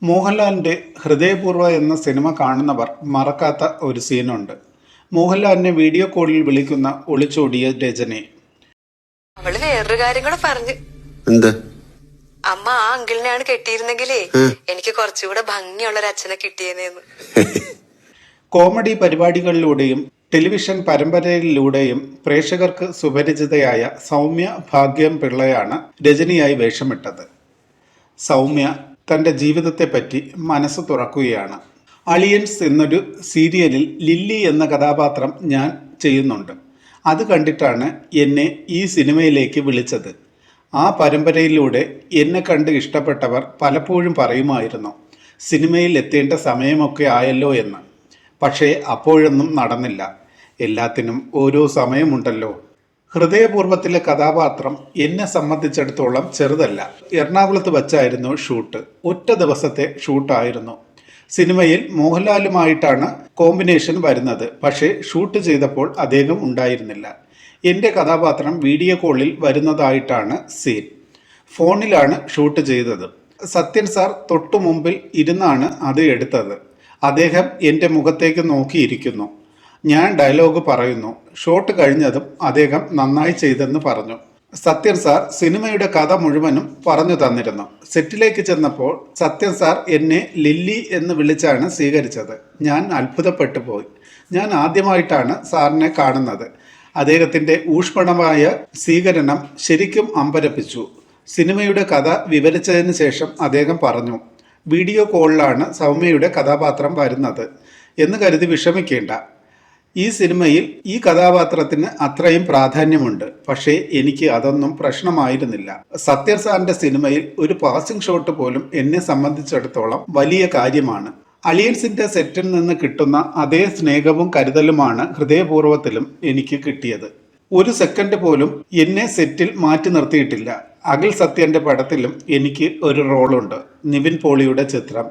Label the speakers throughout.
Speaker 1: മോഹൻലാലിൻ്റെ ഹൃദയപൂർവ്വ എന്ന സിനിമ കാണുന്നവർ മറക്കാത്ത ഒരു സീനുണ്ട്. മോഹൻലാലിനെ വീഡിയോ കോളിൽ വിളിക്കുന്ന ഒളിച്ചോടിയ രജനി.
Speaker 2: അവള് വേറൊരു കാര്യം കൂടെ പറഞ്ഞു.
Speaker 3: എന്താ?
Speaker 2: അമ്മ ആ അങ്കിളിനെയാണ് കെട്ടിയിരുന്നെങ്കിലേ എനിക്ക് കുറച്ചുകൂടെ ഭംഗിയുള്ള ഒരു അച്ഛനെ കിട്ടിയെന്നു.
Speaker 1: കോമഡി പരിപാടികളിലൂടെയും ടെലിവിഷൻ പരമ്പരയിലൂടെയും പ്രേക്ഷകർക്ക് സുപരിചിതയായ സൗമ്യ ഭാഗ്യം പിള്ളയാണ് രജനിയായി വേഷമിട്ടത്. സൗമ്യ തൻ്റെ ജീവിതത്തെപ്പറ്റി മനസ്സ് തുറക്കുകയാണ്. അളിയൻസ് എന്നൊരു സീരിയലിൽ ലില്ലി എന്ന കഥാപാത്രം ഞാൻ ചെയ്യുന്നുണ്ട്. അത് കണ്ടിട്ടാണ് എന്നെ ഈ സിനിമയിലേക്ക് വിളിച്ചത്. ആ പരമ്പരയിലൂടെ എന്നെ കണ്ട് ഇഷ്ടപ്പെട്ടവർ പലപ്പോഴും പറയുമായിരുന്നു, സിനിമയിൽ എത്തേണ്ട സമയമൊക്കെ ആയല്ലോ എന്ന്. പക്ഷേ അപ്പോഴൊന്നും നടന്നില്ല. എല്ലാത്തിനും ഓരോ സമയമുണ്ടല്ലോ. ഹൃദയപൂർവ്വത്തിലെ കഥാപാത്രം എന്നെ സംബന്ധിച്ചിടത്തോളം ചെറുതല്ല. എറണാകുളത്ത് വച്ചായിരുന്നു ഷൂട്ട്. ഒറ്റ ദിവസത്തെ ഷൂട്ടായിരുന്നു. സിനിമയിൽ മോഹൻലാലുമായിട്ടാണ് കോമ്പിനേഷൻ വരുന്നത്. പക്ഷേ ഷൂട്ട് ചെയ്തപ്പോൾ അദ്ദേഹം ഉണ്ടായിരുന്നില്ല. എൻ്റെ കഥാപാത്രം വീഡിയോ കോളിൽ വരുന്നതായിട്ടാണ് സീൻ. ഫോണിലാണ് ഷൂട്ട് ചെയ്തത്. സത്യൻ സാർ തൊട്ടു മുമ്പിൽ ഇരുന്നാണ് അത് എടുത്തത്. അദ്ദേഹം എൻ്റെ മുഖത്തേക്ക് നോക്കിയിരിക്കുന്നു. ഞാൻ ഡയലോഗ് പറയുന്നു. ഷോട്ട് കഴിഞ്ഞതും അദ്ദേഹം നന്നായി ചെയ്തെന്ന് പറഞ്ഞു. സത്യൻ സാർ സിനിമയുടെ കഥ മുഴുവനും പറഞ്ഞു തന്നിരുന്നു. സെറ്റിലേക്ക് ചെന്നപ്പോൾ സത്യൻ സാർ എന്നെ ലില്ലി എന്ന് വിളിച്ചാണ് സ്വീകരിച്ചത്. ഞാൻ അത്ഭുതപ്പെട്ടു പോയി. ഞാൻ ആദ്യമായിട്ടാണ് സാറിനെ കാണുന്നത്. അദ്ദേഹത്തിൻ്റെ ഊഷ്മളമായ സ്വീകരണം ശരിക്കും അമ്പരപ്പിച്ചു. സിനിമയുടെ കഥ വിവരിച്ചതിന് ശേഷം അദ്ദേഹം പറഞ്ഞു, വീഡിയോ കോളിലാണ് സൗമ്യയുടെ കഥാപാത്രം വരുന്നത് എന്ന് കരുതി വിഷമിക്കേണ്ട. ഈ സിനിമയിൽ ഈ കഥാപാത്രത്തിന് അത്രയും പ്രാധാന്യമുണ്ട്. പക്ഷേ എനിക്ക് അതൊന്നും പ്രശ്നമായിരുന്നില്ല. സത്യൻ സാറിന്റെ സിനിമയിൽ ഒരു പാസിംഗ് ഷോട്ട് പോലും എന്നെ സംബന്ധിച്ചിടത്തോളം വലിയ കാര്യമാണ്. അലിയൻസിന്റെ സെറ്റിൽ നിന്ന് കിട്ടുന്ന അതേ സ്നേഹവും കരുതലുമാണ് ഹൃദയപൂർവ്വത്തിലും എനിക്ക് കിട്ടിയത്. ഒരു സെക്കൻഡ് പോലും എന്നെ സെറ്റിൽ മാറ്റി നിർത്തിയിട്ടില്ല. അഖിൽ സത്യന്റെ പടത്തിലും എനിക്ക് ഒരു റോളുണ്ട്, നിവിൻ പോളിയുടെ ചിത്രം.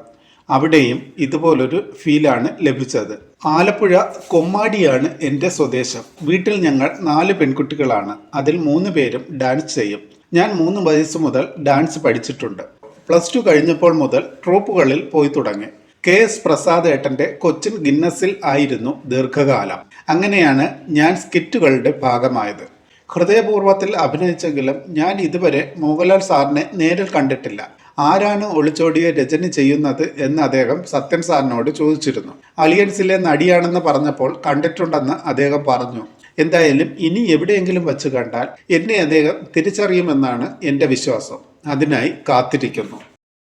Speaker 1: അവിടെയും ഇതുപോലൊരു ഫീലാണ് ലഭിച്ചത്. ആലപ്പുഴ കൊമ്മാടിയാണ് എൻ്റെ സ്വദേശം. വീട്ടിൽ ഞങ്ങൾ 4 പെൺകുട്ടികളാണ്. അതിൽ 3 പേരും ഡാൻസ് ചെയ്യും. ഞാൻ 3 വയസ്സ് മുതൽ ഡാൻസ് പഠിച്ചിട്ടുണ്ട്. +2 കഴിഞ്ഞപ്പോൾ മുതൽ ട്രൂപ്പുകളിൽ പോയി തുടങ്ങി. KS പ്രസാദ് ഏട്ടൻ്റെ കൊച്ചിൻ ഗിന്നസിൽ ആയിരുന്നു ദീർഘകാലം. അങ്ങനെയാണ് ഞാൻ സ്കിറ്റുകളുടെ ഭാഗമായത്. ഹൃദയപൂർവ്വത്തിൽ അഭിനയിച്ചെങ്കിലും ഞാൻ ഇതുവരെ മോഹൻലാൽ സാറിനെ നേരിൽ കണ്ടിട്ടില്ല. ആരാണ് ഒളിച്ചോടിയ രജനി ചെയ്യുന്നത് എന്ന് അദ്ദേഹം സത്യൻ സാറിനോട് ചോദിച്ചിരുന്നു. അലിയൻസിലെ നടിയാണെന്ന് പറഞ്ഞപ്പോൾ കണ്ടിട്ടുണ്ടെന്ന് അദ്ദേഹം പറഞ്ഞു. എന്തായാലും ഇനി എവിടെയെങ്കിലും വച്ച് കണ്ടാൽ എന്നെ അദ്ദേഹം തിരിച്ചറിയുമെന്നാണ് എൻ്റെ വിശ്വാസം. അതിനായി കാത്തിരിക്കുന്നു.